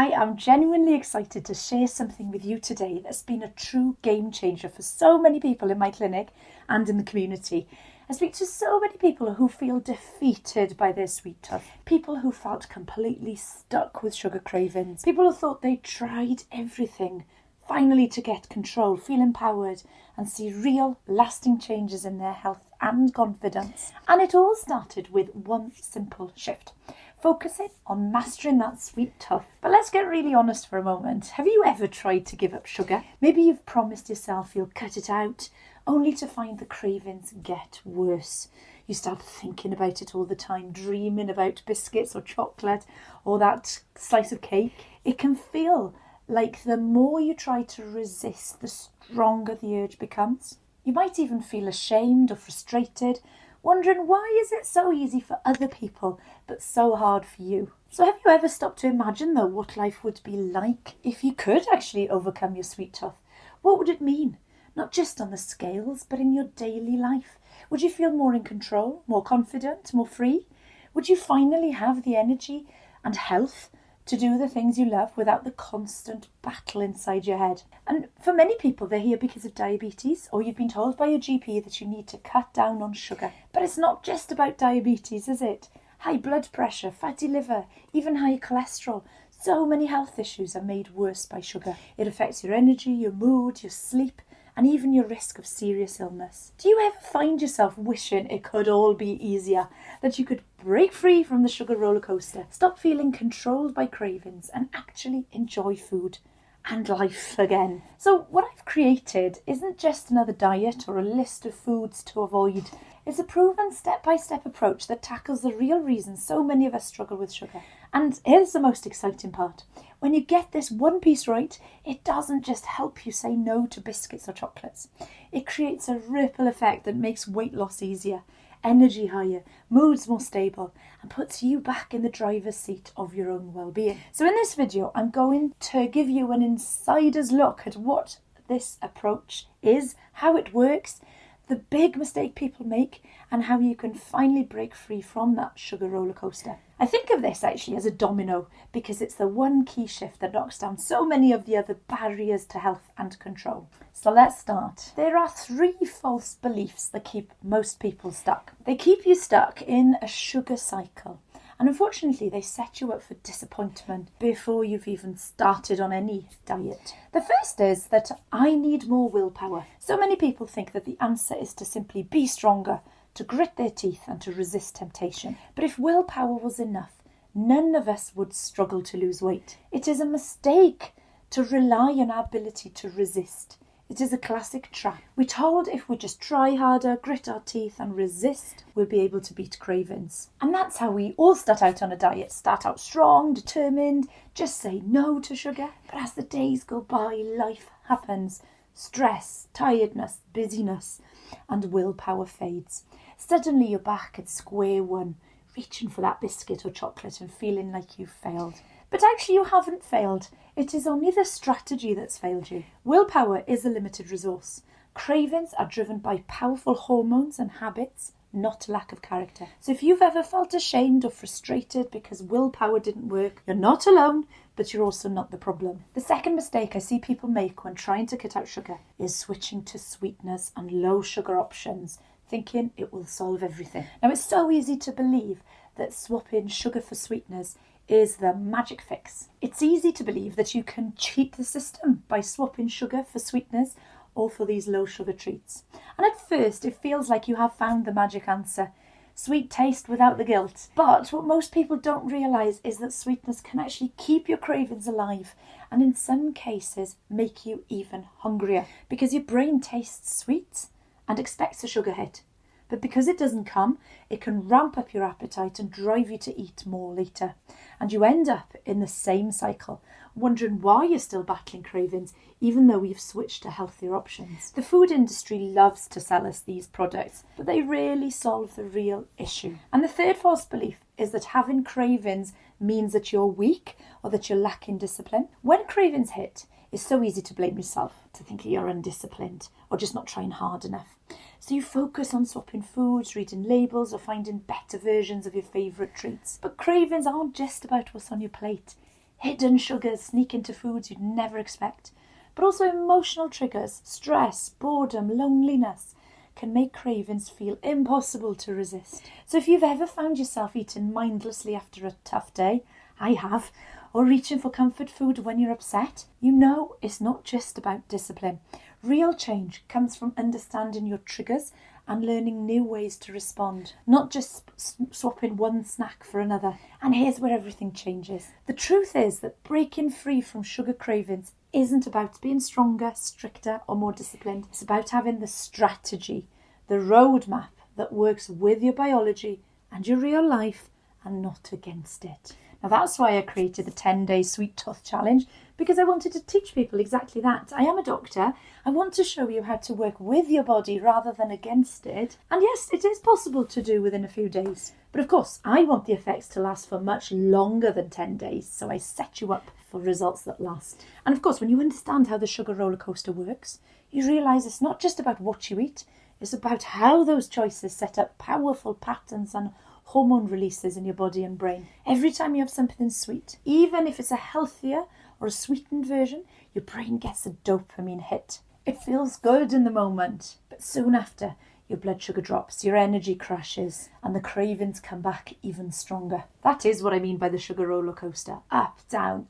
I am genuinely excited to share something with you today that's been a true game changer for so many people in my clinic and in the community. I speak to so many people who feel defeated by their sweet tooth, people who felt completely stuck with sugar cravings, people who thought they tried everything finally to get control, feel empowered and see real lasting changes in their health and confidence. And it all started with one simple shift, focusing on mastering that sweet tooth. But let's get really honest for a moment. Have you ever tried to give up sugar? Maybe you've promised yourself you'll cut it out, only to find the cravings get worse. You start thinking about it all the time, dreaming about biscuits or chocolate or that slice of cake. It can feel like the more you try to resist, the stronger the urge becomes. You might even feel ashamed or frustrated, wondering why is it so easy for other people but so hard for you. So have you ever stopped to imagine though what life would be like if you could actually overcome your sweet tooth? What would it mean? Not just on the scales, but in your daily life. Would you feel more in control, more confident, more free? Would you finally have the energy and health to do the things you love without the constant battle inside your head? And for many people, they're here because of diabetes, or you've been told by your GP that you need to cut down on sugar. But it's not just about diabetes, is it? High blood pressure, fatty liver, even high cholesterol. So many health issues are made worse by sugar. It affects your energy, your mood, your sleep, and even your risk of serious illness. Do you ever find yourself wishing it could all be easier, that you could break free from the sugar roller coaster, stop feeling controlled by cravings and actually enjoy food and life again? So what I've created isn't just another diet or a list of foods to avoid. It's a proven step-by-step approach that tackles the real reasons so many of us struggle with sugar. And here's the most exciting part. When you get this one piece right, it doesn't just help you say no to biscuits or chocolates. It creates a ripple effect that makes weight loss easier, energy higher, moods more stable, and puts you back in the driver's seat of your own well-being. So in this video, I'm going to give you an insider's look at what this approach is, how it works, the big mistake people make, and how you can finally break free from that sugar roller coaster. I think of this actually as a domino because it's the one key shift that knocks down so many of the other barriers to health and control. So let's start. There are 3 false beliefs that keep most people stuck. They keep you stuck in a sugar cycle. And unfortunately, they set you up for disappointment before you've even started on any diet. The first is that I need more willpower. So many people think that the answer is to simply be stronger, to grit their teeth and to resist temptation. But if willpower was enough, none of us would struggle to lose weight. It is a mistake to rely on our ability to resist. It is a classic trap. We're told if we just try harder, grit our teeth and resist, we'll be able to beat cravings. And that's how we all start out on a diet. Start out strong, determined, just say no to sugar. But as the days go by, life happens. Stress, tiredness, busyness, and willpower fades. Suddenly you're back at square one, reaching for that biscuit or chocolate and feeling like you've failed. But actually you haven't failed. It is only the strategy that's failed you. Willpower is a limited resource. Cravings are driven by powerful hormones and habits, not a lack of character. So if you've ever felt ashamed or frustrated because willpower didn't work, you're not alone, but you're also not the problem. The second mistake I see people make when trying to cut out sugar is switching to sweeteners and low sugar options, thinking it will solve everything. Now it's so easy to believe that swapping sugar for sweeteners is the magic fix. It's easy to believe that you can cheat the system by swapping sugar for sweeteners or for these low sugar treats. And at first it feels like you have found the magic answer. Sweet taste without the guilt. But what most people don't realise is that sweetness can actually keep your cravings alive and in some cases make you even hungrier because your brain tastes sweets and expects a sugar hit. But because it doesn't come, it can ramp up your appetite and drive you to eat more later. And you end up in the same cycle, wondering why you're still battling cravings, even though you've switched to healthier options. The food industry loves to sell us these products, but they rarely solve the real issue. And the third false belief is that having cravings means that you're weak or that you're lacking discipline. When cravings hit, it's so easy to blame yourself, to think you're undisciplined or just not trying hard enough. So you focus on swapping foods, reading labels, or finding better versions of your favourite treats. But cravings aren't just about what's on your plate. Hidden sugars sneak into foods you'd never expect. But also emotional triggers, stress, boredom, loneliness can make cravings feel impossible to resist. So if you've ever found yourself eating mindlessly after a tough day, I have, or reaching for comfort food when you're upset, you know it's not just about discipline. Real change comes from understanding your triggers and learning new ways to respond, not just swapping one snack for another. And here's where everything changes. The truth is that breaking free from sugar cravings isn't about being stronger, stricter, or more disciplined. It's about having the strategy, the roadmap that works with your biology and your real life and not against it. Now that's why I created the 10-day Sweet Tooth Challenge, because I wanted to teach people exactly that. I am a doctor. I want to show you how to work with your body rather than against it. And yes, it is possible to do within a few days. But of course, I want the effects to last for much longer than 10 days, so I set you up for results that last. And of course, when you understand how the sugar roller coaster works, you realise it's not just about what you eat, it's about how those choices set up powerful patterns and hormone releases in your body and brain. Every time you have something sweet, even if it's a healthier or a sweetened version, your brain gets a dopamine hit. It feels good in the moment, but soon after, your blood sugar drops, your energy crashes, and the cravings come back even stronger. That is what I mean by the sugar roller coaster. Up, down,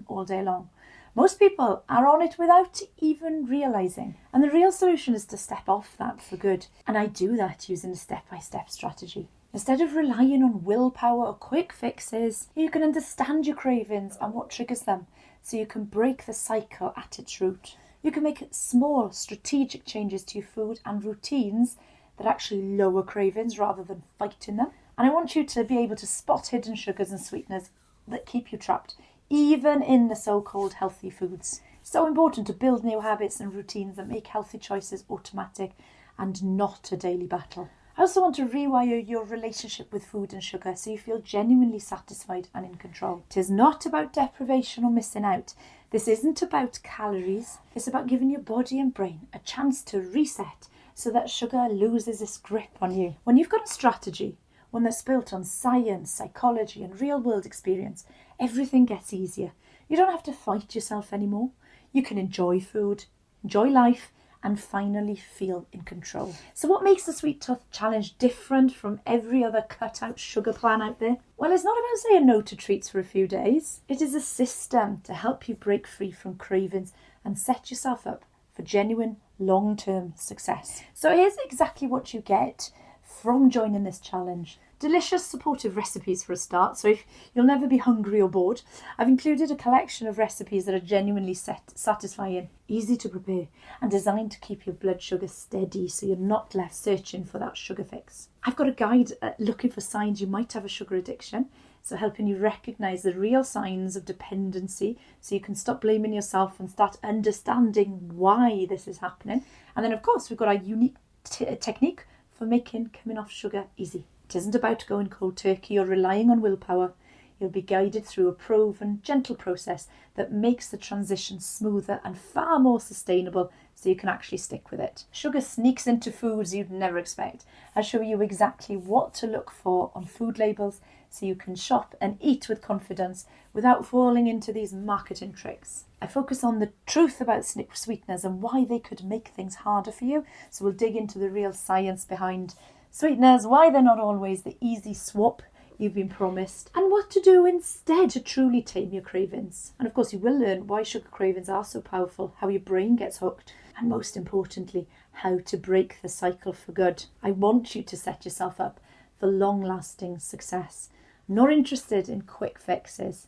all day long. Most people are on it without even realising. And the real solution is to step off that for good. And I do that using a step-by-step strategy. Instead of relying on willpower or quick fixes, you can understand your cravings and what triggers them, so you can break the cycle at its root. You can make small, strategic changes to your food and routines that actually lower cravings rather than fighting them. And I want you to be able to spot hidden sugars and sweeteners that keep you trapped, even in the so-called healthy foods. It's so important to build new habits and routines that make healthy choices automatic and not a daily battle. I also want to rewire your relationship with food and sugar so you feel genuinely satisfied and in control. It is not about deprivation or missing out. This isn't about calories. It's about giving your body and brain a chance to reset so that sugar loses its grip on you. When you've got a strategy, one that's built on science, psychology, and real-world experience, everything gets easier. You don't have to fight yourself anymore. You can enjoy food, enjoy life, and finally feel in control. So what makes the Sweet Tooth Challenge different from every other cut-out sugar plan out there? Well, it's not about saying no to treats for a few days. It is a system to help you break free from cravings and set yourself up for genuine long-term success. So here's exactly what you get from joining this challenge. Delicious, supportive recipes for a start, so you'll never be hungry or bored. I've included a collection of recipes that are genuinely satisfying, easy to prepare, and designed to keep your blood sugar steady so you're not left searching for that sugar fix. I've got a guide looking for signs you might have a sugar addiction, so helping you recognise the real signs of dependency so you can stop blaming yourself and start understanding why this is happening. And then, of course, we've got our unique technique for making coming off sugar easy. It isn't about going cold turkey or relying on willpower. You'll be guided through a proven, gentle process that makes the transition smoother and far more sustainable so you can actually stick with it. Sugar sneaks into foods you'd never expect. I'll show you exactly what to look for on food labels so you can shop and eat with confidence without falling into these marketing tricks. I focus on the truth about sweeteners and why they could make things harder for you, so we'll dig into the real science behind sweeteners, why they're not always the easy swap you've been promised, and what to do instead to truly tame your cravings. And of course, you will learn why sugar cravings are so powerful, how your brain gets hooked, and most importantly, how to break the cycle for good. I want you to set yourself up for long-lasting success. I'm not interested in quick fixes.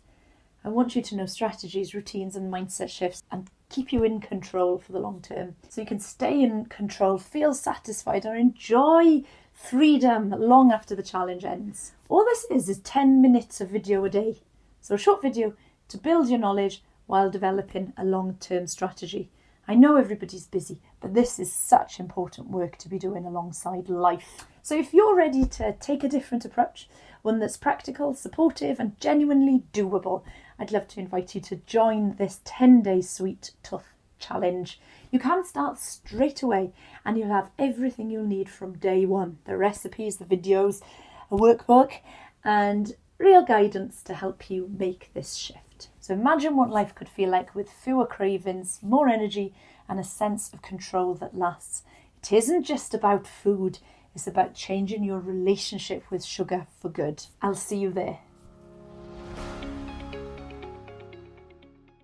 I want you to know strategies, routines, and mindset shifts and keep you in control for the long term. So you can stay in control, feel satisfied, and enjoy freedom long after the challenge ends. All this is 10 minutes of video a day. So a short video to build your knowledge while developing a long-term strategy. I know everybody's busy, but this is such important work to be doing alongside life. So if you're ready to take a different approach, one that's practical, supportive, and genuinely doable, I'd love to invite you to join this 10-day Sweet Tooth Challenge. You can start straight away and you'll have everything you'll need from day one. The recipes, the videos, a workbook, and real guidance to help you make this shift. So imagine what life could feel like with fewer cravings, more energy, and a sense of control that lasts. It isn't just about food, it's about changing your relationship with sugar for good. I'll see you there.